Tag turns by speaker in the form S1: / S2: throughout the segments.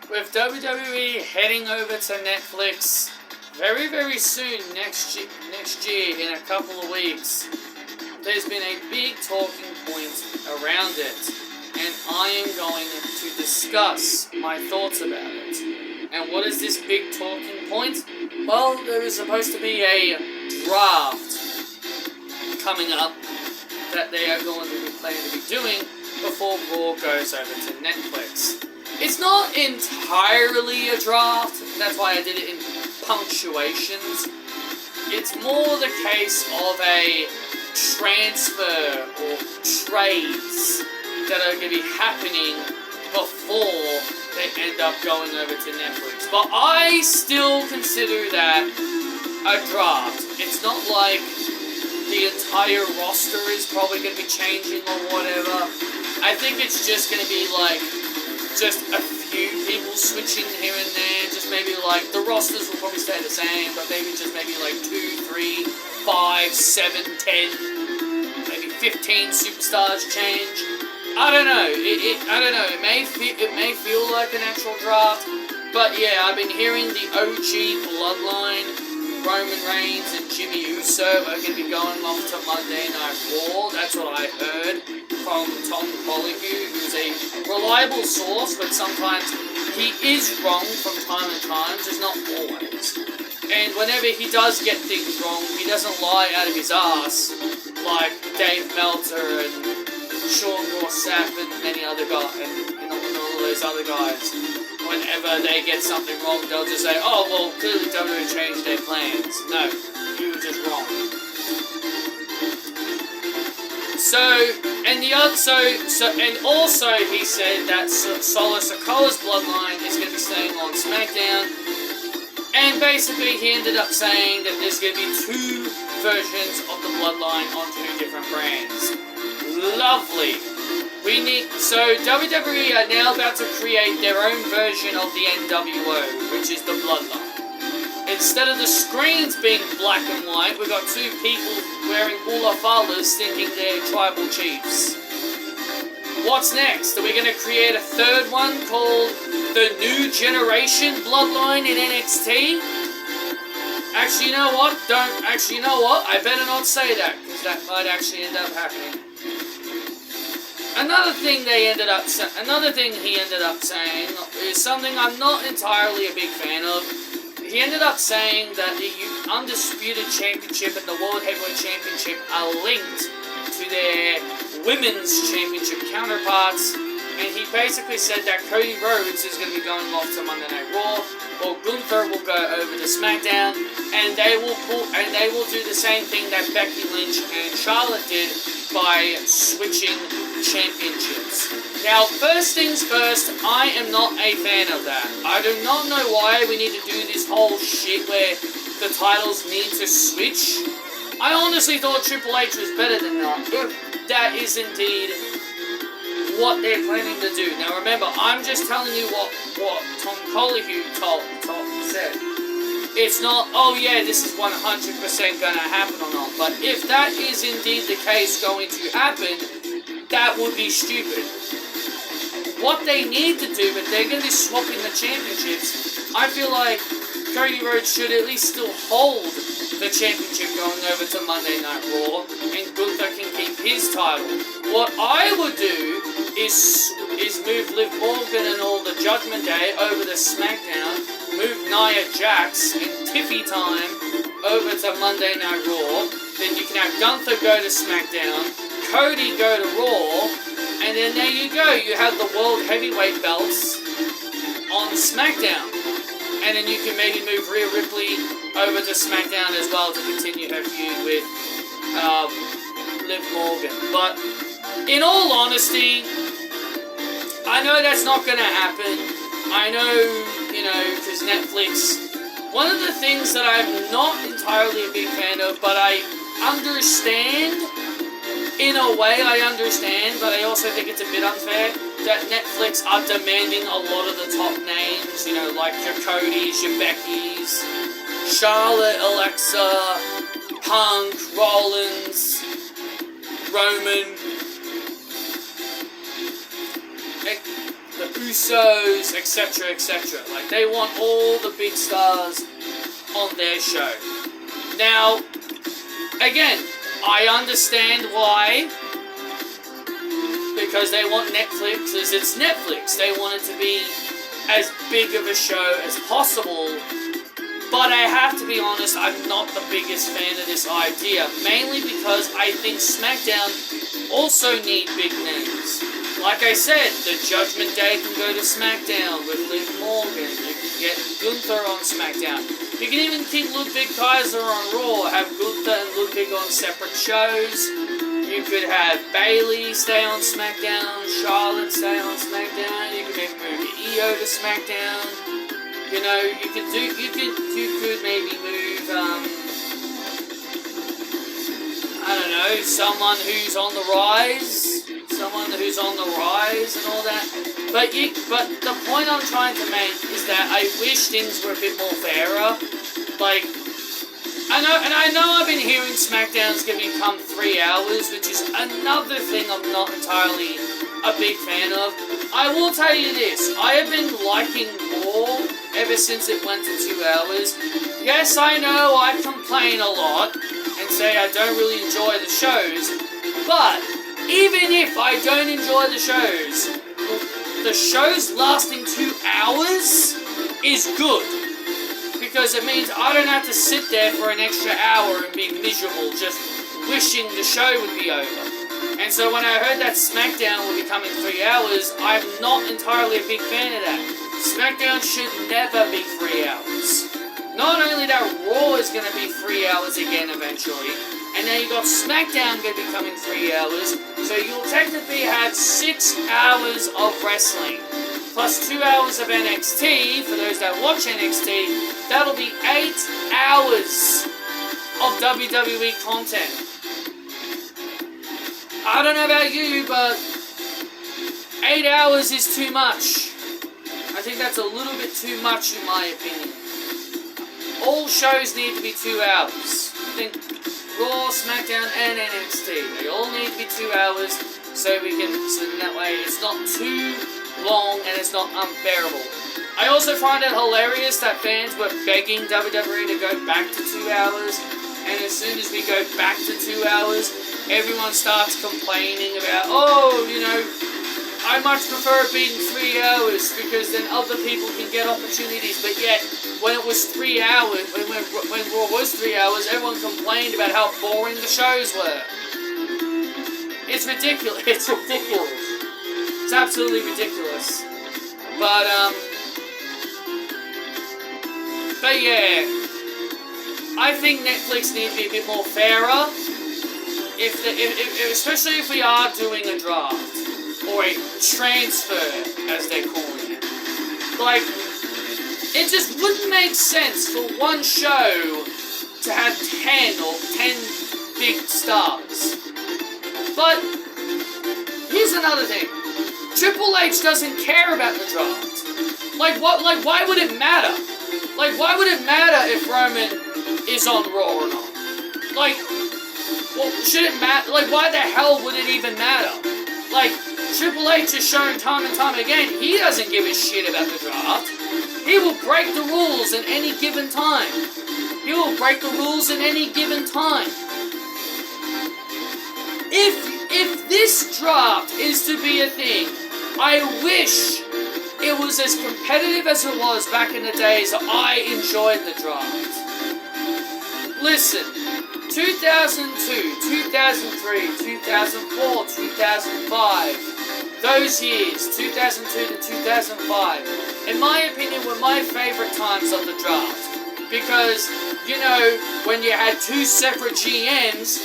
S1: with WWE heading over to Netflix very, very soon, next year, in a couple of weeks, there's been a big talking point around it, and I am going to discuss my thoughts about it. And what is this big talking point? Well, there is supposed to be a draft coming up that they are going to be planning to be doing before Raw goes over to Netflix. It's not entirely a draft, that's why I did it in punctuations. It's more the case of a transfer or trades that are going to be happening before they end up going over to Netflix. But I still consider that a draft. It's not like the entire roster is probably going to be changing or whatever. I think it's just going to be like just a few people switching here and there. Just maybe like the rosters will probably stay the same, but maybe just maybe like 2, 3, 5, 7, 10, maybe 15 superstars change. I don't know. I don't know. It may feel like an actual draft, but yeah, I've been hearing the OG Bloodline, Roman Reigns and Jimmy Uso are going to be going off to Monday Night Raw. That's what I heard from Tom Colohue, who's a reliable source, but sometimes he is wrong from time to time, just not always. And whenever he does get things wrong, he doesn't lie out of his ass like Dave Meltzer and Sean Ross Sapp and many other guys, and all those other guys. Whenever they get something wrong, they'll just say, "Oh, well, clearly WWE changed their plans." No, you were just wrong. And also he said that Solo Sikoa's bloodline is going to be staying on Smackdown, and basically he ended up saying that there's going to be 2 versions of the bloodline on 2 different brands. Lovely. So WWE are now about to create their own version of the NWO, which is the Bloodline. Instead of the screens being black and white, we've got 2 people wearing Ula Falas thinking they're tribal chiefs. What's next? Are we going to create a 3rd one called the New Generation Bloodline in NXT? Actually, you know what? I better not say that, because that might actually end up happening. Another thing he ended up saying is something I'm not entirely a big fan of. He ended up saying that the Undisputed Championship and the World Heavyweight Championship are linked to their Women's Championship counterparts, and he basically said that Cody Rhodes is going to be going off to Monday Night Raw, while Gunther will go over to SmackDown, and they will do the same thing that Becky Lynch and Charlotte did by switching championships. Now, first things first, I am not a fan of that. I do not know why we need to do this whole shit where the titles need to switch. I honestly thought Triple H was better than that, if that is indeed what they're planning to do. Now remember, I'm just telling you what Tom Colohue said. It's not, oh yeah, this is 100% going to happen or not. But if that is indeed the case going to happen, that would be stupid. What they need to do, if they're going to be swapping the championships, I feel like Cody Rhodes should at least still hold the championship going over to Monday Night Raw, and Gunther can keep his title. What I would do is move Liv Morgan and all the Judgment Day over to SmackDown, move Nia Jax and Tiffy Time over to Monday Night Raw, then you can have Gunther go to SmackDown, Cody go to Raw, and then there you go, you have the World Heavyweight belts on SmackDown. And then you can maybe move Rhea Ripley over to SmackDown as well to continue her feud with Liv Morgan. But in all honesty, I know that's not going to happen. I know, because Netflix... One of the things that I'm not entirely a big fan of, but I understand, in a way I understand, but I also think it's a bit unfair, that Netflix are demanding a lot of the top names, like your Codys, your Beckys, Charlotte, Alexa, Punk, Rollins, Roman, the Usos, etc., etc. Like, they want all the big stars on their show. Now, again, I understand why. Because they want Netflix, as it's Netflix. They want it to be as big of a show as possible. But I have to be honest, I'm not the biggest fan of this idea. Mainly because I think Smackdown also need big names. Like I said, the Judgment Day can go to Smackdown with Liv Morgan. You can get Gunther on Smackdown. You can even keep Ludwig Kaiser on Raw. Have Gunther and Ludwig on separate shows. You could have Bayley stay on SmackDown, Charlotte stay on SmackDown. You could maybe move Io to SmackDown. You know, you could maybe move, I don't know, someone who's on the rise and all that. But the point I'm trying to make is that I wish things were a bit more fairer. Like, I know I've been hearing SmackDown's gonna become 3 hours, which is another thing I'm not entirely a big fan of. I will tell you this, I have been liking Raw ever since it went to 2 hours. Yes, I know I complain a lot and say I don't really enjoy the shows, but even if I don't enjoy the shows lasting 2 hours is good. Because it means I don't have to sit there for an extra hour and be miserable just wishing the show would be over. And so when I heard that SmackDown will be coming 3 hours, I'm not entirely a big fan of that. SmackDown should never be 3 hours. Not only that, Raw is going to be 3 hours again eventually, and now you got SmackDown going to be coming 3 hours, so you'll technically have 6 hours of wrestling. Plus 2 hours of NXT, for those that watch NXT, that'll be 8 hours of WWE content. I don't know about you, but 8 hours is too much. I think that's a little bit too much in my opinion. All shows need to be 2 hours. I think Raw, SmackDown, and NXT, they all need to be 2 hours so that way it's not too long and it's not unbearable. I also find it hilarious that fans were begging WWE to go back to 2 hours, and as soon as we go back to 2 hours, everyone starts complaining about, oh, you know, I much prefer it being 3 hours because then other people can get opportunities, but yet when it was 3 hours, when Raw was 3 hours, everyone complained about how boring the shows were. It's ridiculous. It's ridiculous. It's absolutely ridiculous. But yeah, I think Netflix needs to be a bit more fairer. Especially if we are doing a draft or a transfer, as they're calling it. Like, it just wouldn't make sense for one show to have 10 big stars. But here's another thing. Triple H doesn't care about the draft. Like, why would it matter? Like, why would it matter if Roman is on Raw or not? Like, well, should it matter? Like, why the hell would it even matter? Like, Triple H has shown time and time again, he doesn't give a shit about the draft. He will break the rules at any given time. He will break the rules at any given time. If this draft is to be a thing, I wish it was as competitive as it was back in the days that I enjoyed the draft. Listen, 2002, 2003, 2004, 2005, those years, 2002 to 2005, in my opinion, were my favorite times of the draft. Because, you know, when you had two separate GMs,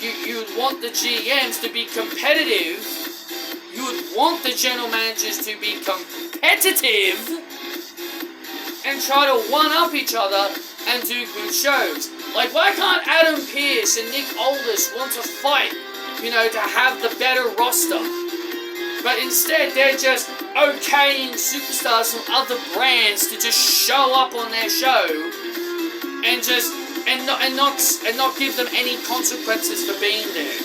S1: you'd want the GMs to be competitive. You would want the general managers to be competitive and try to one-up each other and do good shows. Like, why can't Adam Pearce and Nick Aldis want to fight, you know, to have the better roster? But instead, they're just okaying superstars from other brands to just show up on their show and just not give them any consequences for being there.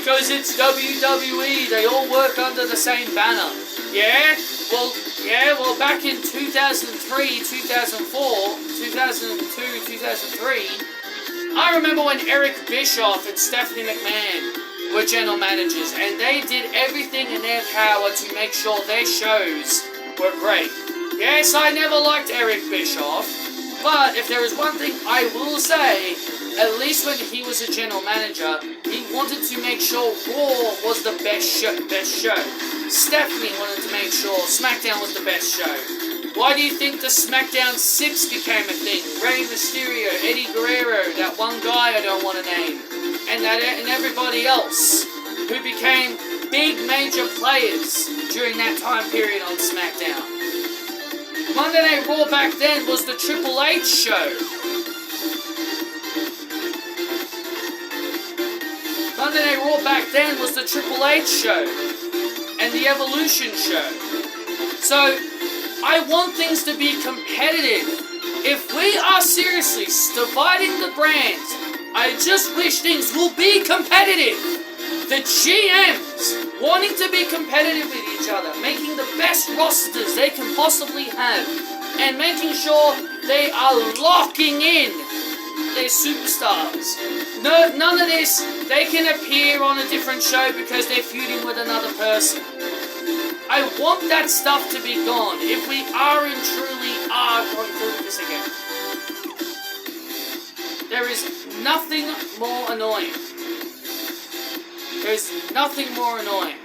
S1: because it's WWE. They all work under the same banner. Yeah? Well, back in 2003, 2004, 2002, 2003, I remember when Eric Bischoff and Stephanie McMahon were general managers, and they did everything in their power to make sure their shows were great. Yes, I never liked Eric Bischoff, but if there is one thing I will say, at least when he was a general manager, he wanted to make sure Raw was the best show. Stephanie wanted to make sure SmackDown was the best show. Why do you think the Smackdown 6 became a thing? Rey Mysterio, Eddie Guerrero, that one guy I don't want to name, and everybody else who became big major players during that time period on SmackDown. Monday Night Raw back then was the Triple H show. Monday Night Raw back then was the Triple H show and the Evolution show. So, I want things to be competitive. If we are seriously dividing the brands, I just wish things will be competitive. The GMs wanting to be competitive with each other, making the best rosters they can possibly have, and making sure they are locking in their superstars. No, none of this, they can appear on a different show because they're feuding with another person. I want that stuff to be gone if we are and truly are going through this again. There is nothing more annoying. There is nothing more annoying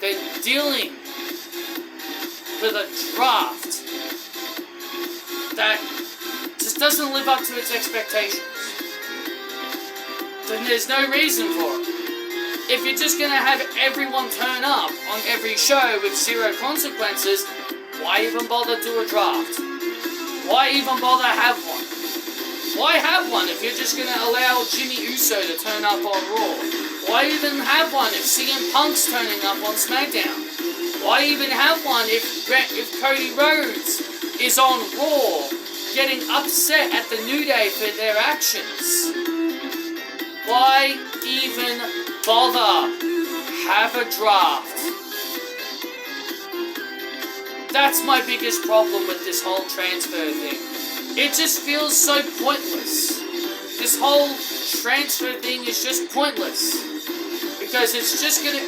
S1: than dealing with a draft that just doesn't live up to its expectations. Then there's no reason for it. If you're just going to have everyone turn up on every show with zero consequences, why even bother do a draft? Why even bother have one? Why have one if you're just going to allow Jimmy Uso to turn up on Raw? Why even have one if CM Punk's turning up on SmackDown? Why even have one if Cody Rhodes is on Raw getting upset at the New Day for their actions? Why even bother? Have a draft. That's my biggest problem with this whole transfer thing. It just feels so pointless. This whole transfer thing is just pointless. Because it's just gonna,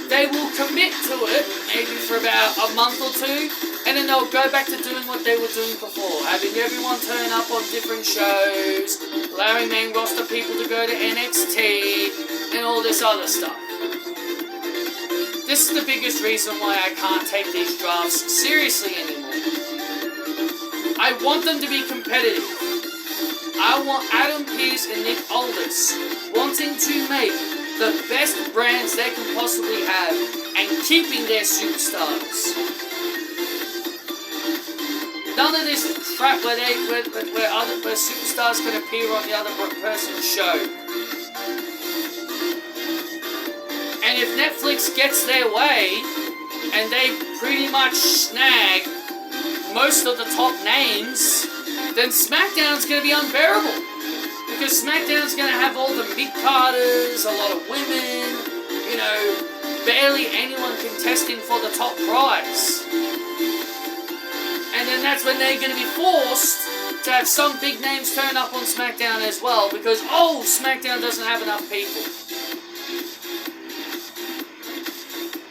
S1: they will commit to it, maybe for about a month or two, and then they'll go back to doing what they were doing before. Having everyone turn up on different shows, allowing main roster people to go to NXT, and all this other stuff. This is the biggest reason why I can't take these drafts seriously anymore. I want them to be competitive. I want Adam Pearce and Nick Aldis wanting to make the best brands they can possibly have and keeping their superstars. None of this crap where superstars can appear on the other person's show. And if Netflix gets their way and they pretty much snag most of the top names, then SmackDown's going to be unbearable. Because SmackDown's going to have all the mid-carders, a lot of women, barely anyone contesting for the top prize. And then that's when they're going to be forced to have some big names turn up on SmackDown as well, because, SmackDown doesn't have enough people.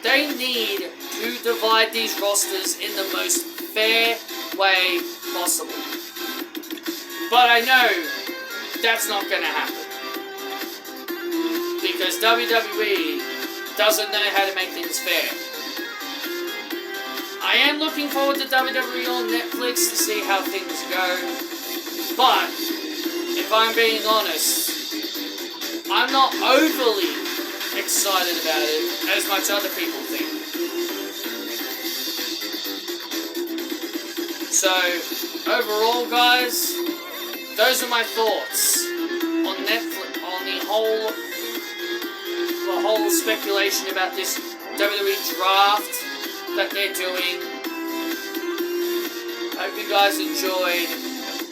S1: They need to divide these rosters in the most fair way possible. But I know that's not going to happen. Because WWE doesn't know how to make things fair. I am looking forward to WWE on Netflix to see how things go. But, if I'm being honest, I'm not overly excited about it as much other people think. So, overall, guys, those are my thoughts on Netflix, on the whole speculation about this WWE draft that they're doing. Hope you guys enjoyed,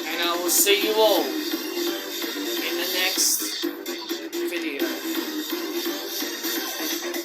S1: and I will see you all